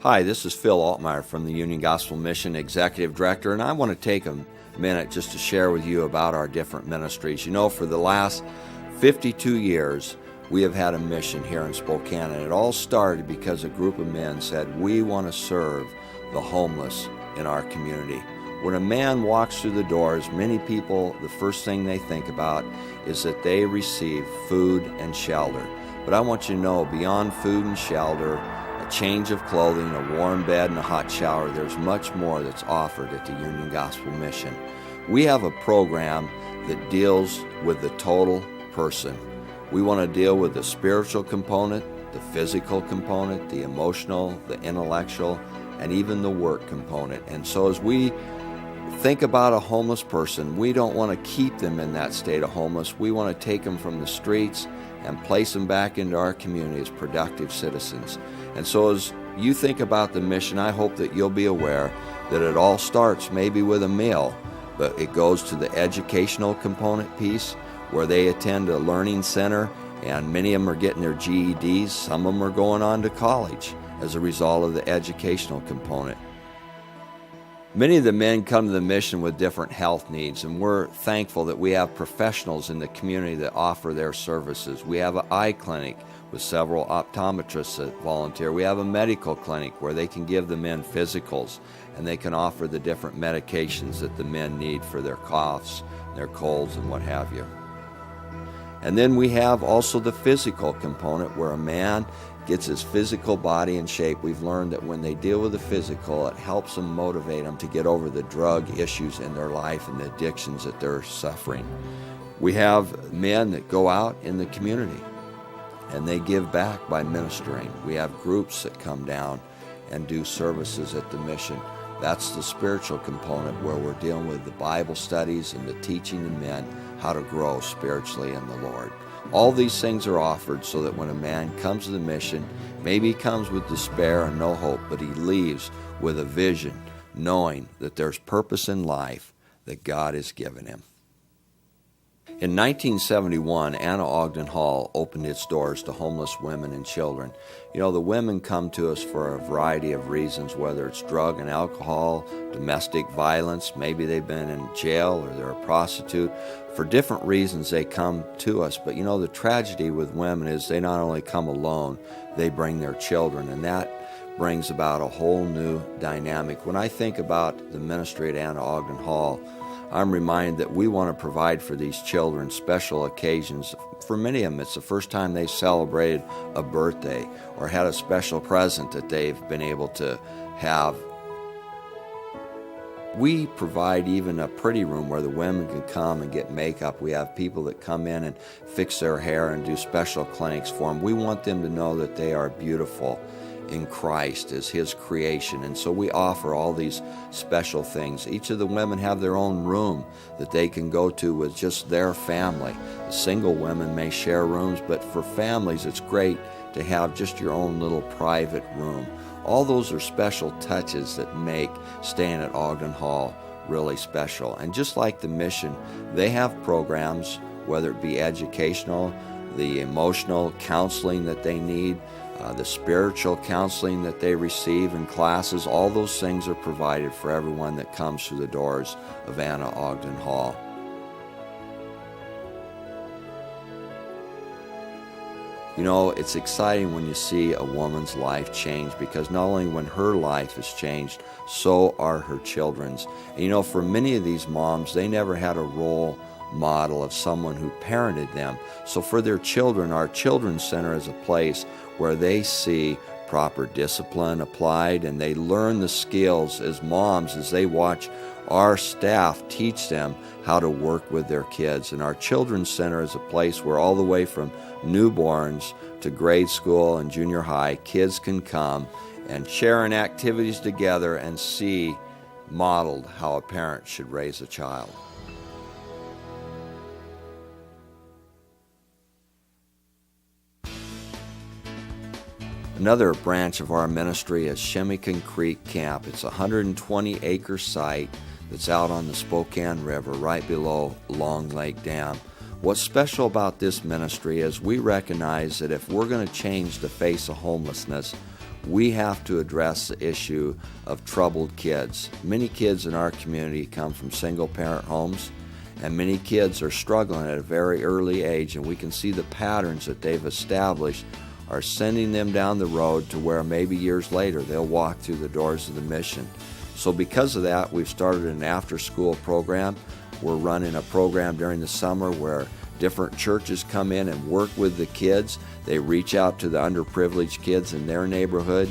Hi, this is Phil Altmeyer from the Union Gospel Mission Executive Director, and I want to take a minute just to share with you about our different ministries. You know, for the last 52 years, we have had a mission here in Spokane, and it all started because a group of men said, we want to serve the homeless in our community. When a man walks through the doors, many people, the first thing they think about is that they receive food and shelter. But I want you to know, beyond food and shelter, a change of clothing, a warm bed, and a hot shower, there's much more that's offered at the Union Gospel Mission. We have a program that deals with the total person. We want to deal with the spiritual component, the physical component, the emotional, the intellectual, and even the work component. And so as we think about a homeless person, we don't want to keep them in that state of homeless. We want to take them from the streets and place them back into our community as productive citizens. And so as you think about the mission, I hope that you'll be aware that it all starts maybe with a meal, but it goes to the educational component piece where they attend a learning center, and many of them are getting their GEDs. Some of them are going on to college as a result of the educational component. Many of the men come to the mission with different health needs, and we're thankful that we have professionals in the community that offer their services. We have an eye clinic with several optometrists that volunteer. We have a medical clinic where they can give the men physicals, and they can offer the different medications that the men need for their coughs, their colds, and what have you. And then we have also the physical component where a man gets his physical body in shape. We've learned that when they deal with the physical, it helps them motivate them to get over the drug issues in their life and the addictions that they're suffering. We have men that go out in the community and they give back by ministering. We have groups that come down and do services at the mission. That's the spiritual component where we're dealing with the Bible studies and the teaching the men how to grow spiritually in the Lord. All these things are offered so that when a man comes to the mission, maybe he comes with despair and no hope, but he leaves with a vision, knowing that there's purpose in life that God has given him. In 1971, Anna Ogden Hall opened its doors to homeless women and children. You know, the women come to us for a variety of reasons, whether it's drug and alcohol, domestic violence, maybe they've been in jail or they're a prostitute. For different reasons they come to us. But you know, the tragedy with women is they not only come alone, they bring their children, and that brings about a whole new dynamic. When I think about the ministry at Anna Ogden Hall, I'm reminded that we want to provide for these children special occasions. For many of them, it's the first time they celebrated a birthday or had a special present that they've been able to have. We provide even a pretty room where the women can come and get makeup. We have people that come in and fix their hair and do special clinics for them. We want them to know that they are beautiful in Christ as His creation, and so we offer all these special things. Each of the women have their own room that they can go to with just their family. The single women may share rooms, but for families it's great to have just your own little private room. All those are special touches that make staying at Ogden Hall really special. And just like the mission, they have programs, whether it be educational, the emotional counseling that they need, the spiritual counseling that they receive in classes. All those things are provided for everyone that comes through the doors of Anna Ogden Hall. You know, it's exciting when you see a woman's life change, because not only when her life has changed, so are her children's. And you know, for many of these moms, they never had a role model of someone who parented them. So for their children, our Children's Center is a place where they see proper discipline applied, and they learn the skills as moms as they watch our staff teach them how to work with their kids. And our Children's Center is a place where all the way from newborns to grade school and junior high, kids can come and share in activities together and see modeled how a parent should raise a child. Another branch of our ministry is Shemmican Creek Camp. It's a 120-acre site that's out on the Spokane River right below Long Lake Dam. What's special about this ministry is we recognize that if we're going to change the face of homelessness, we have to address the issue of troubled kids. Many kids in our community come from single-parent homes, and many kids are struggling at a very early age, and we can see the patterns that they've established are sending them down the road to where maybe years later they'll walk through the doors of the mission. So because of that, we've started an after-school program. We're running a program during the summer where different churches come in and work with the kids. They reach out to the underprivileged kids in their neighborhood,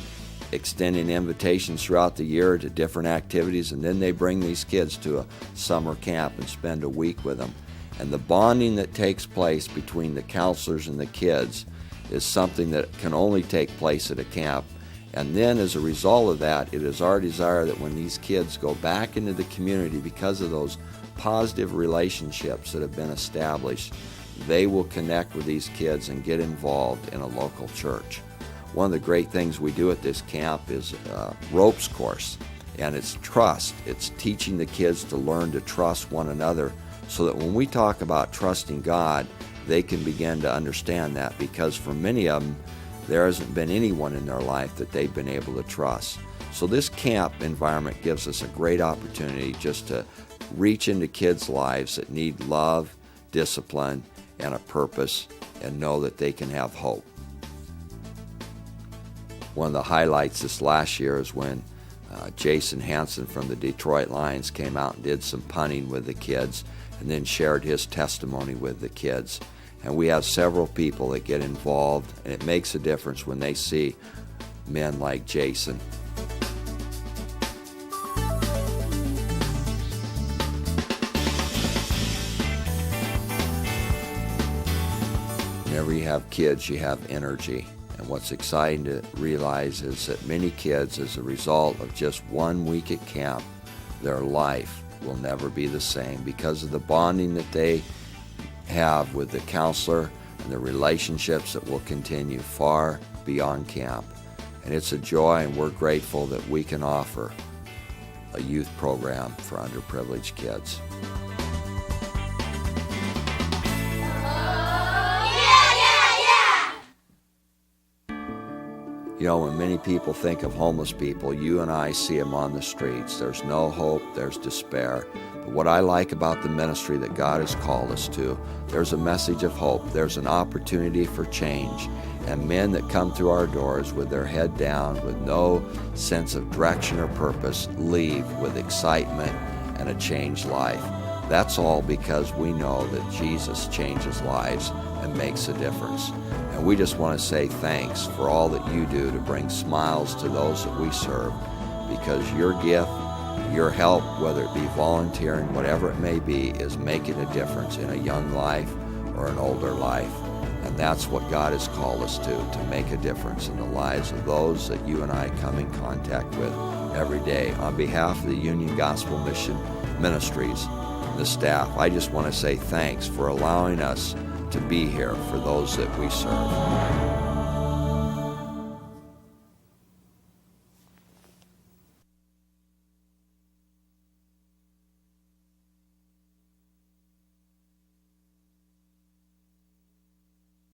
extending invitations throughout the year to different activities, and then they bring these kids to a summer camp and spend a week with them. And the bonding that takes place between the counselors and the kids is something that can only take place at a camp. And then as a result of that, it is our desire that when these kids go back into the community, because of those positive relationships that have been established, they will connect with these kids and get involved in a local church. One of the great things we do at this camp is a ropes course, and it's trust. It's teaching the kids to learn to trust one another so that when we talk about trusting God, they can begin to understand that, because for many of them, there hasn't been anyone in their life that they've been able to trust. So this camp environment gives us a great opportunity just to reach into kids' lives that need love, discipline, and a purpose, and know that they can have hope. One of the highlights this last year is when Jason Hansen from the Detroit Lions came out and did some punting with the kids and then shared his testimony with the kids. And we have several people that get involved, and it makes a difference when they see men like Jason. Whenever you have kids, you have energy. And what's exciting to realize is that many kids, as a result of just 1 week at camp, their life will never be the same because of the bonding that they have with the counselor and the relationships that will continue far beyond camp. And it's a joy, and we're grateful that we can offer a youth program for underprivileged kids. You know, when many people think of homeless people, you and I see them on the streets. There's no hope, there's despair. But what I like about the ministry that God has called us to, there's a message of hope. There's an opportunity for change. And men that come through our doors with their head down, with no sense of direction or purpose, leave with excitement and a changed life. That's all because we know that Jesus changes lives and makes a difference. And we just want to say thanks for all that you do to bring smiles to those that we serve, because your gift, your help, whether it be volunteering, whatever it may be, is making a difference in a young life or an older life. And that's what God has called us to make a difference in the lives of those that you and I come in contact with every day. On behalf of the Union Gospel Mission Ministries, the staff, I just want to say thanks for allowing us to be here for those that we serve.